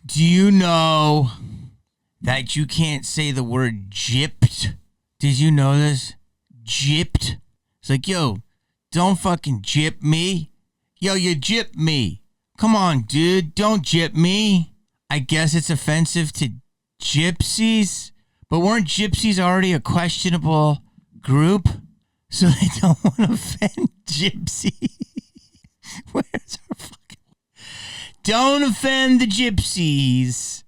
Do you know that you can't say the word gypped? Did you know this? Gypped? It's like, yo, don't fucking gyp me. Yo, you gyp me. Come on, dude. Don't gyp me. I guess it's offensive to gypsies. But weren't gypsies already a questionable group? So they don't want to offend gypsy. Where's our fucking... Don't offend the gypsies.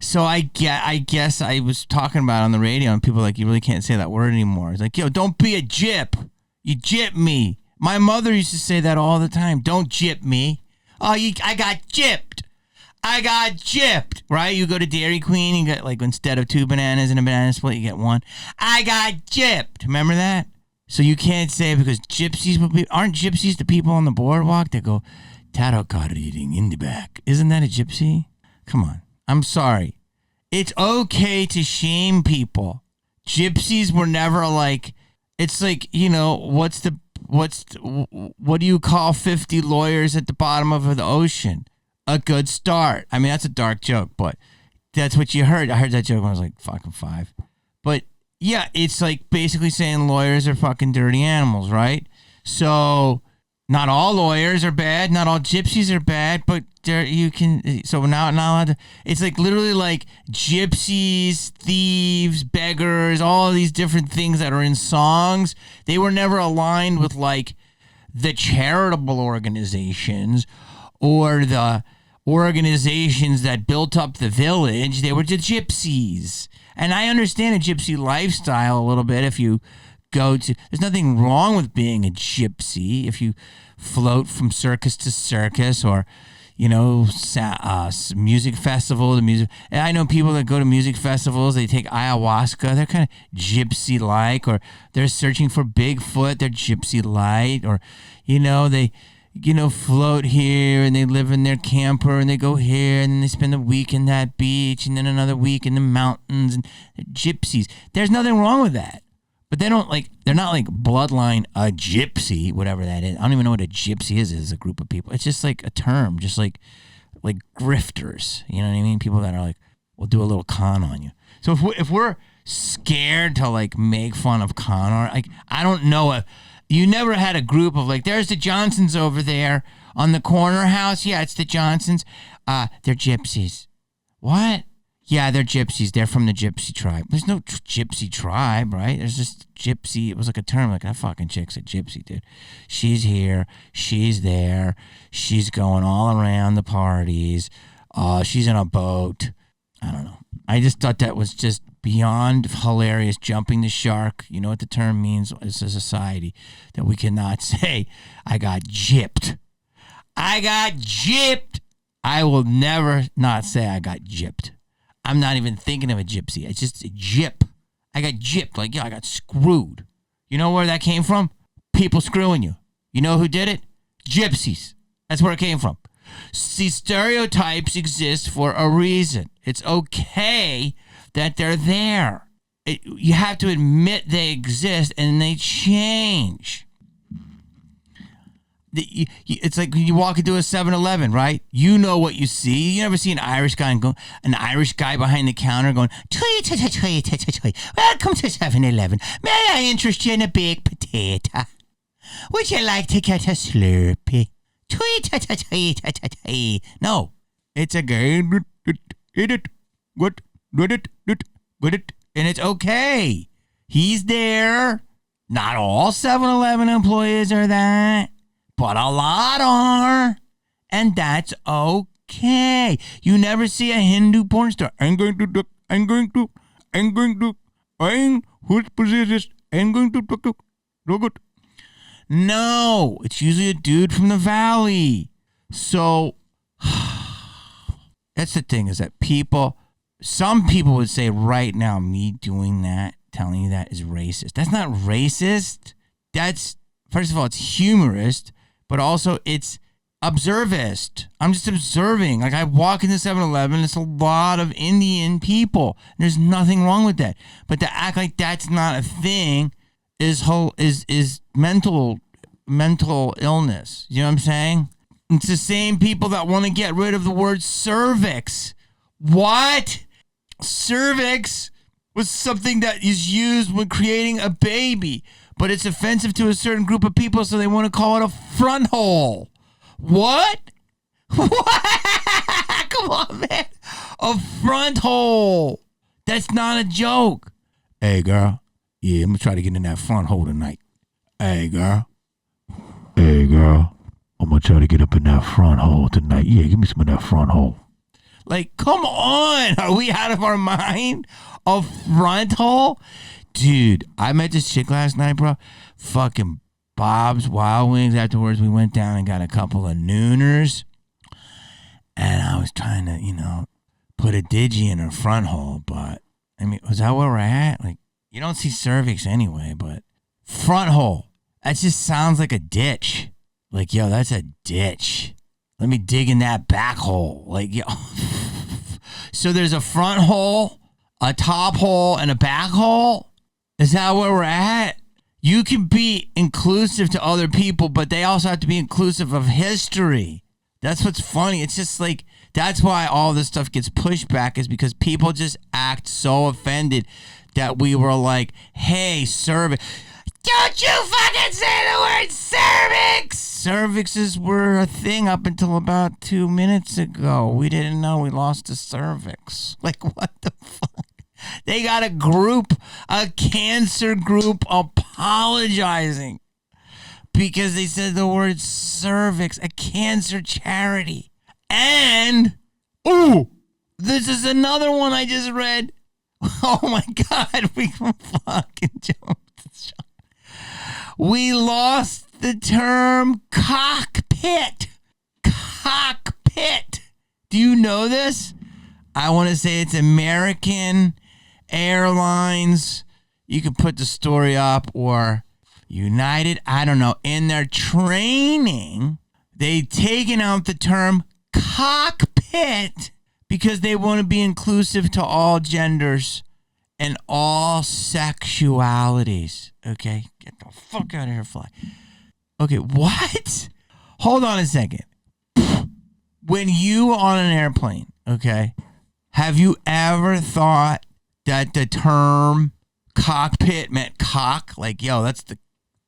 So I guess I was talking about it on the radio, and people were like, you really can't say that word anymore. It's like, yo, don't be a gyp. You gyp me. My mother used to say that all the time. Don't gyp me. Oh, I got gypped. I got gypped. Right? You go to Dairy Queen, you get, like, instead of 2 bananas and a banana split, you get 1. I got gypped. Remember that? So you can't say it because gypsies will be... Aren't gypsies the people on the boardwalk that go, tarot card reading in the back? Isn't that a gypsy? Come on. I'm sorry. It's okay to shame people. Gypsies were never like... It's like, you know, what do you call 50 lawyers at the bottom of the ocean? A good start. I mean, that's a dark joke, but that's what you heard. I heard that joke when I was like fucking 5. But yeah, it's like basically saying lawyers are fucking dirty animals, right? So not all lawyers are bad, not all gypsies are bad, but so we're not allowed to. It's like literally like gypsies, thieves, beggars, all of these different things that are in songs. They were never aligned with like the charitable organizations or the organizations that built up the village. They were the gypsies. And I understand a gypsy lifestyle a little bit if you go to... There's nothing wrong with being a gypsy if you float from circus to circus or, you know, music festival to music. And I know people that go to music festivals, they take ayahuasca. They're kind of gypsy-like, or they're searching for Bigfoot. They're gypsy-like, or, you know, they... float here and they live in their camper and they go here and then they spend a week in that beach and then another week in the mountains, and they're gypsies. There's nothing wrong with that. But they're not like bloodline a gypsy, whatever that is. I don't even know what a gypsy is as a group of people. It's just like a term, just like grifters. You know what I mean? People that are like, we'll do a little con on you. So if we're scared to like make fun of con art, like I don't know if you never had a group of like, there's the Johnsons over there on the corner house. Yeah, it's the Johnsons. They're gypsies. What? Yeah, they're gypsies. They're from the gypsy tribe. There's no gypsy tribe, right? There's just gypsy. It was like a term, like that fucking chick's a gypsy, dude. She's here. She's there. She's going all around the parties. She's in a boat. I don't know. I just thought that was just beyond hilarious, jumping the shark. You know what the term means as a society, that we cannot say, I got gypped. I got gypped. I will never not say I got gypped. I'm not even thinking of a gypsy. It's just a gyp. I got gypped. Like, yeah, I got screwed. You know where that came from? People screwing you. You know who did it? Gypsies. That's where it came from. See, stereotypes exist for a reason. It's okay that they're there. You have to admit they exist and they change. It's like when you walk into a 7-Eleven, right? You know what you see. You never see an Irish guy behind the counter going, welcome to 7-Eleven. May I interest you in a baked potato? Would you like to get a Slurpee? No, it's a game. Eat it. What? And it's okay. He's there. Not all 7-Eleven employees are that, but a lot are. And that's okay. You never see a Hindu porn star. I'm going to, whose position? I'm going to, no, it's usually a dude from the valley. So that's the thing, is that some people would say right now, me doing that, telling you that, is racist. That's not racist. That's, first of all, it's humorous, but also it's observist. I'm just observing. Like, I walk into 7-Eleven, it's a lot of Indian people. There's nothing wrong with that. But to act like that's not a thing is mental illness. You know what I'm saying? It's the same people that want to get rid of the word cervix. What? Cervix was something that is used when creating a baby, but it's offensive to a certain group of people, so they want to call it a front hole. What? What? Come on, man. A front hole. That's not a joke. Hey, girl. Yeah, I'm going to try to get in that front hole tonight. Hey, girl. Hey, girl. I'm going to try to get up in that front hole tonight. Yeah, give me some of that front hole. Like, come on. Are we out of our mind? A front hole? Dude, I met this chick last night, bro. Fucking Bob's Wild Wings. Afterwards, we went down and got a couple of nooners. And I was trying to, put a digi in her front hole. But, I mean, was that where we're at? Like, you don't see cervix anyway, but front hole. That just sounds like a ditch. Like, yo, that's a ditch. Let me dig in that back hole. Like, yo. So there's a front hole, a top hole, and a back hole? Is that where we're at? You can be inclusive to other people, but they also have to be inclusive of history. That's what's funny. It's just like, that's why all this stuff gets pushed back, is because people just act so offended that we were like, hey, cervix. Don't you fucking say the word cervix! Cervixes were a thing up until about 2 minutes ago. We didn't know we lost a cervix. Like, what the fuck? They got a cancer group apologizing because they said the word cervix, a cancer charity. And, ooh, this is another one I just read. Oh my God, we fucking jumped the shot. We lost the term cockpit. Cockpit. Do you know this? I want to say it's American Airlines. You can put the story up, or United. I don't know. In their training, they've taken out the term cockpit because they want to be inclusive to all genders and all sexualities. Okay? Get the fuck out of here, fly. Okay, what? Hold on a second. When you on an airplane, okay, have you ever thought that the term cockpit meant cock? Like, yo, that's the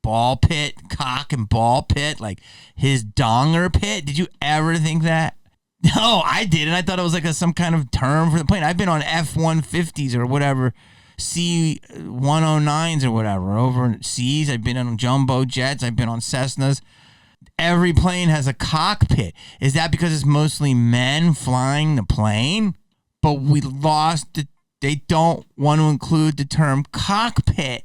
ball pit, cock and ball pit, like his donger pit? Did you ever think that? No, I didn't. I thought it was like some kind of term for the plane. I've been on F-150s or whatever, C-109s or whatever, over seas. I've been on jumbo jets. I've been on Cessnas. Every plane has a cockpit. Is that because it's mostly men flying the plane? But we lost the, they don't want to include the term cockpit.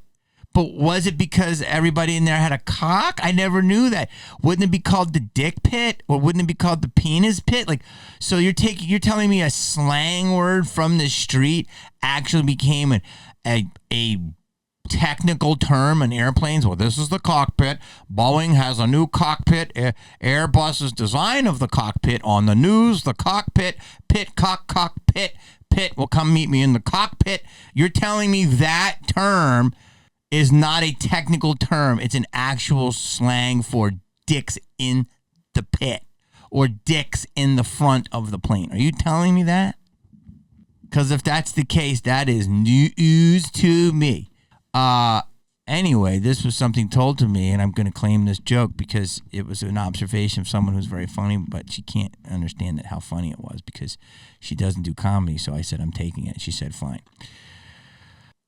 But was it because everybody in there had a cock? I never knew that. Wouldn't it be called the dick pit, or wouldn't it be called the penis pit? Like, so you're telling me a slang word from the street actually became a technical term in airplanes? Well, this is the cockpit. Boeing has a new cockpit. Airbus's design of the cockpit on the news. The cockpit, cockpit, pit will come meet me in the cockpit. You're telling me that term is not a technical term. It's an actual slang for dicks in the pit or dicks in the front of the plane. Are you telling me that? Because if that's the case, that is news to me. Anyway, this was something told to me, and I'm going to claim this joke because it was an observation of someone who's very funny, but she can't understand how funny it was because she doesn't do comedy. So I said, I'm taking it. She said, fine.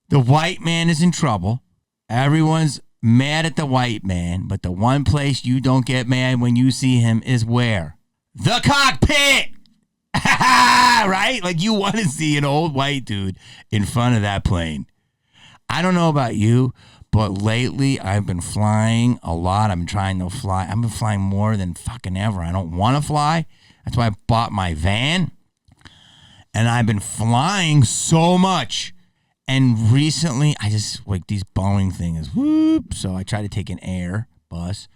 The white man is in trouble. Everyone's mad at the white man, but the one place you don't get mad when you see him is where? The cockpit! Right? Like, you want to see an old white dude in front of that plane. I don't know about you, but lately I've been flying a lot. I'm trying to fly. I've been flying more than fucking ever. I don't want to fly. That's why I bought my van. And I've been flying so much. And recently, I just, like, these Boeing things, whoop. So I try to take an air bus.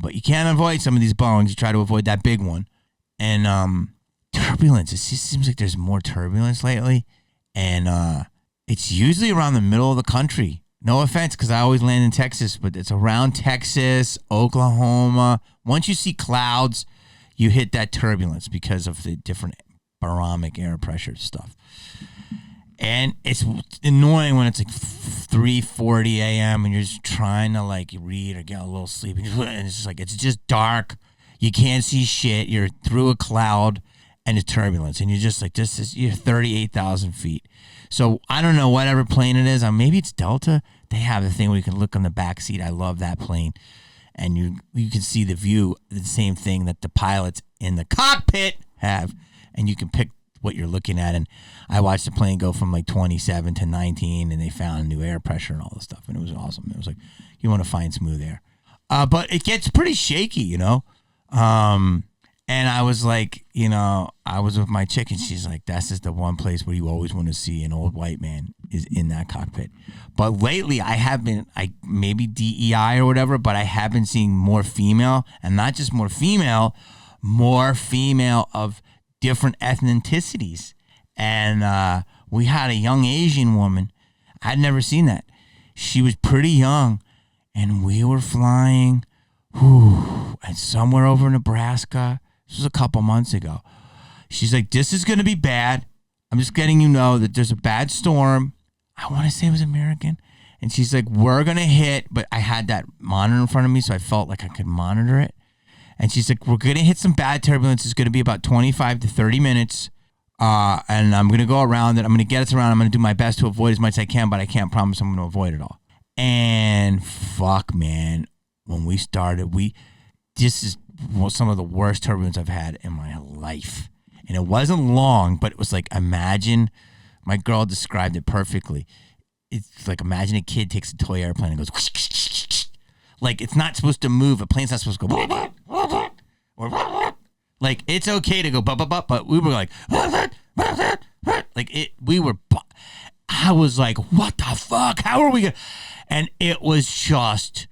But you can't avoid some of these Boeings. You try to avoid that big one. And turbulence. It just seems like there's more turbulence lately. And it's usually around the middle of the country. No offense, because I always land in Texas. But it's around Texas, Oklahoma. Once you see clouds, you hit that turbulence because of the different barometric air pressure stuff. And it's annoying when it's like 3:40 a.m. and you're just trying to like read or get a little sleep, and it's just like it's just dark. You can't see shit. You're through a cloud and it's turbulence, and you're just like you're 38,000 feet. So I don't know whatever plane it is. Maybe it's Delta. They have the thing where you can look on the back seat. I love that plane, and you can see the view, the same thing that the pilots in the cockpit have, and you can pick what you're looking at. And I watched the plane go from like 27 to 19, and they found new air pressure and all this stuff, and it was awesome. It was like, you want to find smooth air, but it gets pretty shaky, you know. And I was like, you know, I was with my chick, and she's like, that's just the one place where you always want to see an old white man is in that cockpit. But lately I have been, maybe DEI or whatever, but I have been seeing more female, and not just more female of different ethnicities. And we had a young Asian woman. I'd never seen that. She was pretty young, and we were flying and somewhere over Nebraska. This was a couple months ago. She's like, this is going to be bad. I'm just letting you know that there's a bad storm. I want to say it was American. And she's like, we're going to hit. But I had that monitor in front of me, so I felt like I could monitor it. And she's like, we're going to hit some bad turbulence. It's going to be about 25 to 30 minutes. And I'm going to go around it. I'm going to get us around. I'm going to do my best to avoid as much as I can, but I can't promise I'm going to avoid it all. And fuck, man. When we started, this is some of the worst turbulence I've had in my life. And it wasn't long, but it was like, imagine, my girl described it perfectly. It's like, imagine a kid takes a toy airplane and goes, like, it's not supposed to move. A plane's not supposed to go, or like, it's okay to go, but we were like, I was like, what the fuck? How are we going to? And it was just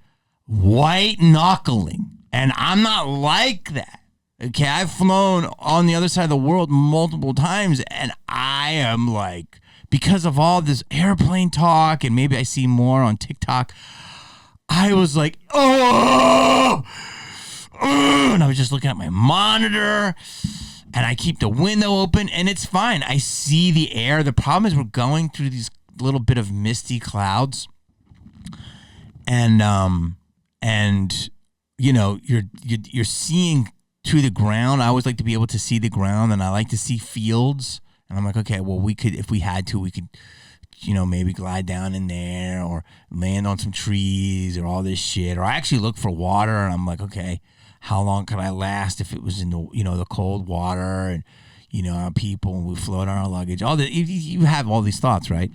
white knuckling. And I'm not like that. Okay, I've flown on the other side of the world multiple times, and I am like, because of all this airplane talk, and maybe I see more on TikTok, I was like, and I was just looking at my monitor, and I keep the window open, and it's fine. I see the air. The problem is we're going through these little bit of misty clouds, and you know, you're seeing to the ground. I always like to be able to see the ground, and I like to see fields. And I'm like, okay, well, we could, if we had to, we could, you know, maybe glide down in there or land on some trees or all this shit. Or I actually look for water, and I'm like, okay, how long could I last if it was in the, you know, the cold water, and, you know, our people, and we float on our luggage. All the, you have all these thoughts, right?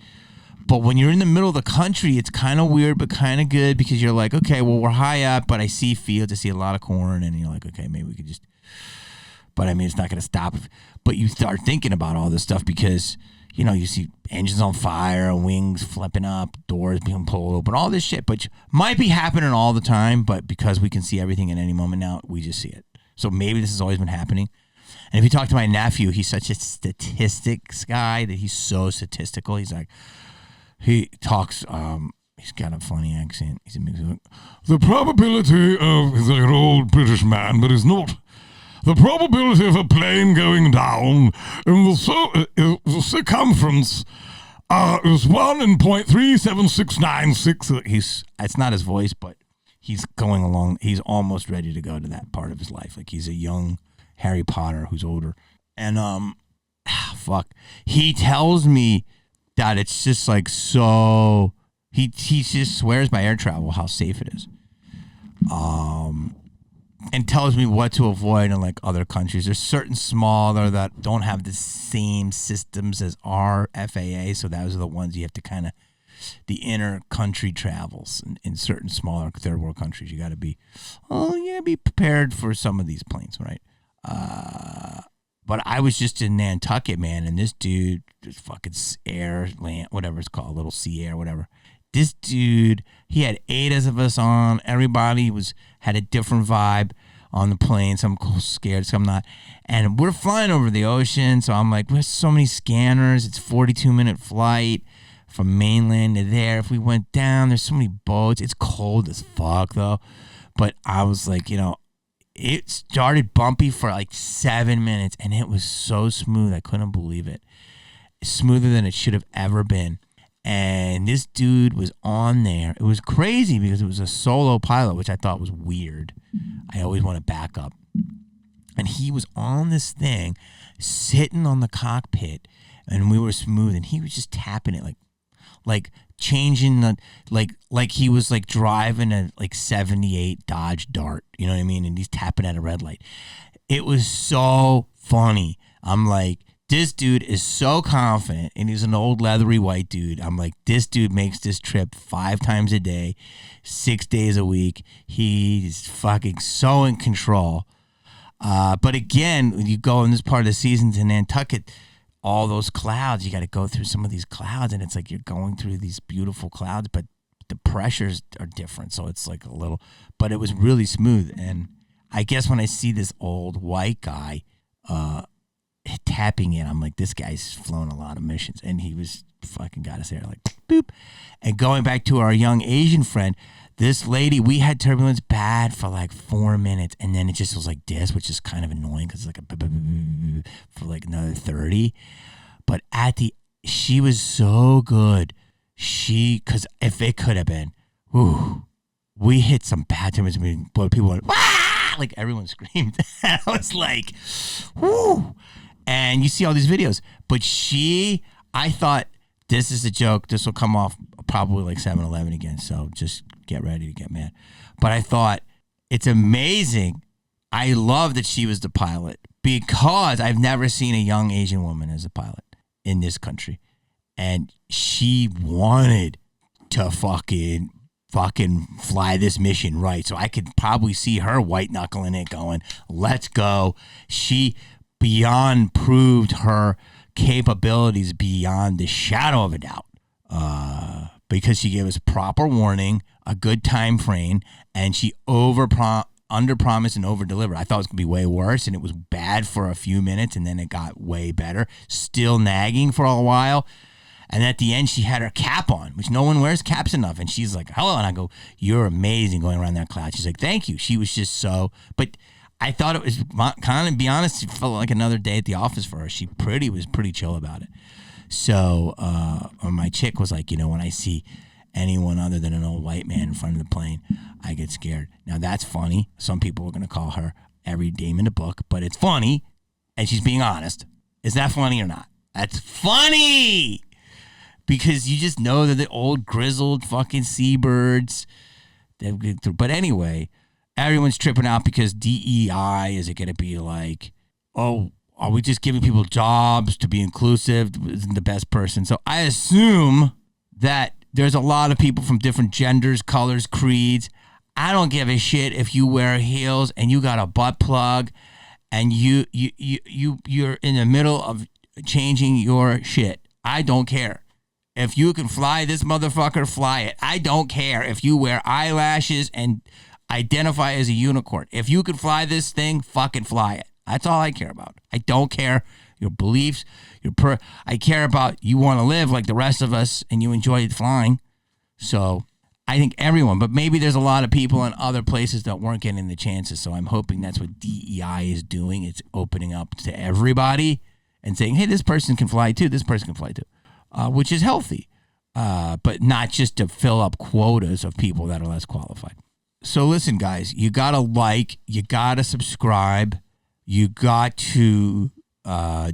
But when you're in the middle of the country, it's kind of weird, but kind of good, because you're like, okay, well, we're high up, but I see fields, I see a lot of corn, and you're like, okay, maybe we could just, but I mean, it's not going to stop. But you start thinking about all this stuff because, you know, you see engines on fire, wings flipping up, doors being pulled open, all this shit, which might be happening all the time, but because we can see everything at any moment now, we just see it. So maybe this has always been happening. And if you talk to my nephew, he's such a statistics guy that he's so statistical. He's like, he talks, he's got a funny accent. He's a mix of, the probability of, he's like an old British man, but he's not. The probability of a plane going down in the circumference is 1 in 0.37696. It's not his voice, but he's going along. He's almost ready to go to that part of his life. Like, he's a young Harry Potter who's older. And, he tells me that it's just like, so he just swears by air travel how safe it is, and tells me what to avoid in like other countries. There's certain smaller that don't have the same systems as our FAA, so those are the ones you have to kind of, the inner country travels in certain smaller third world countries. You got to be prepared for some of these planes, right? But I was just in Nantucket, man, and this dude, this fucking air, land, whatever it's called, little sea air, whatever. This dude, he had 8 of us on. Everybody had a different vibe on the plane. Some scared, some not. And we're flying over the ocean, so I'm like, there's so many scanners. It's 42-minute flight from mainland to there. If we went down, there's so many boats. It's cold as fuck, though. But I was like, you know, it started bumpy for like 7 minutes, and it was so smooth. I couldn't believe it. Smoother than it should have ever been. And this dude was on there. It was crazy because it was a solo pilot, which I thought was weird. I always want to back up. And he was on this thing, sitting on the cockpit, and we were smooth, and he was just tapping it like changing the like he was like driving a like 78 Dodge Dart, you know what I mean? And he's tapping at a red light. It was so funny. I'm like, this dude is so confident, and he's an old leathery white dude. I'm like, this dude makes this trip 5 times a day, 6 days a week. He's fucking so in control. But again, when you go in this part of the season to Nantucket, all those clouds, you got to go through some of these clouds, and it's like you're going through these beautiful clouds, but the pressures are different. So it's like a little, but it was really smooth. And I guess when I see this old white guy, tapping it, I'm like, this guy's flown a lot of missions, and he was fucking got us there like boop. And going back to our young Asian friend, this lady, we had turbulence bad for like 4 minutes, and then it just was like this, which is kind of annoying because it's like for like another 30. But she was so good. Because if it could have been, we hit some bad turbulence. I mean, people went, "Wah!" Like everyone screamed. I was like, whoo. And you see all these videos, but I thought, this is a joke. This will come off probably like 7-Eleven again, so just get ready to get mad. But I thought, it's amazing. I love that she was the pilot because I've never seen a young Asian woman as a pilot in this country. And she wanted to fucking fly this mission right. So I could probably see her white knuckling it going, let's go. She beyond proved her capabilities beyond the shadow of a doubt, because she gave us proper warning, a good time frame, and she under promised and over delivered. I thought it was gonna be way worse, and it was bad for a few minutes, and then it got way better. Still nagging for a while, and at the end she had her cap on, which no one wears caps enough, and she's like, hello, and I go, you're amazing going around that cloud. She's like, thank you. She was just so, but I thought it was kind of, be honest, it felt like another day at the office for her. She was pretty chill about it. So my chick was like, when I see anyone other than an old white man in front of the plane, I get scared. Now that's funny. Some people are going to call her every dame in the book, but it's funny, and she's being honest. Is that funny or not? That's funny! Because you just know that the old grizzled fucking seabirds. But anyway, everyone's tripping out because DEI, is it going to be like, oh, are we just giving people jobs to be inclusive? Isn't the best person? So I assume that there's a lot of people from different genders, colors, creeds. I don't give a shit if you wear heels and you got a butt plug and you're in the middle of changing your shit. I don't care. If you can fly this motherfucker, fly it. I don't care if you wear eyelashes and identify as a unicorn. If you can fly this thing, fucking fly it. That's all I care about. I don't care your beliefs. I care about you want to live like the rest of us and you enjoy flying. So I think everyone, but maybe there's a lot of people in other places that weren't getting the chances. So I'm hoping that's what DEI is doing. It's opening up to everybody and saying, hey, this person can fly too. This person can fly too. Which is healthy, but not just to fill up quotas of people that are less qualified. So listen, guys, you got to like, you got to subscribe, you got to show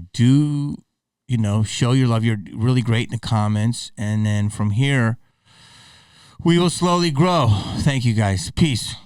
your love. You're really great in the comments. And then from here, we will slowly grow. Thank you, guys. Peace.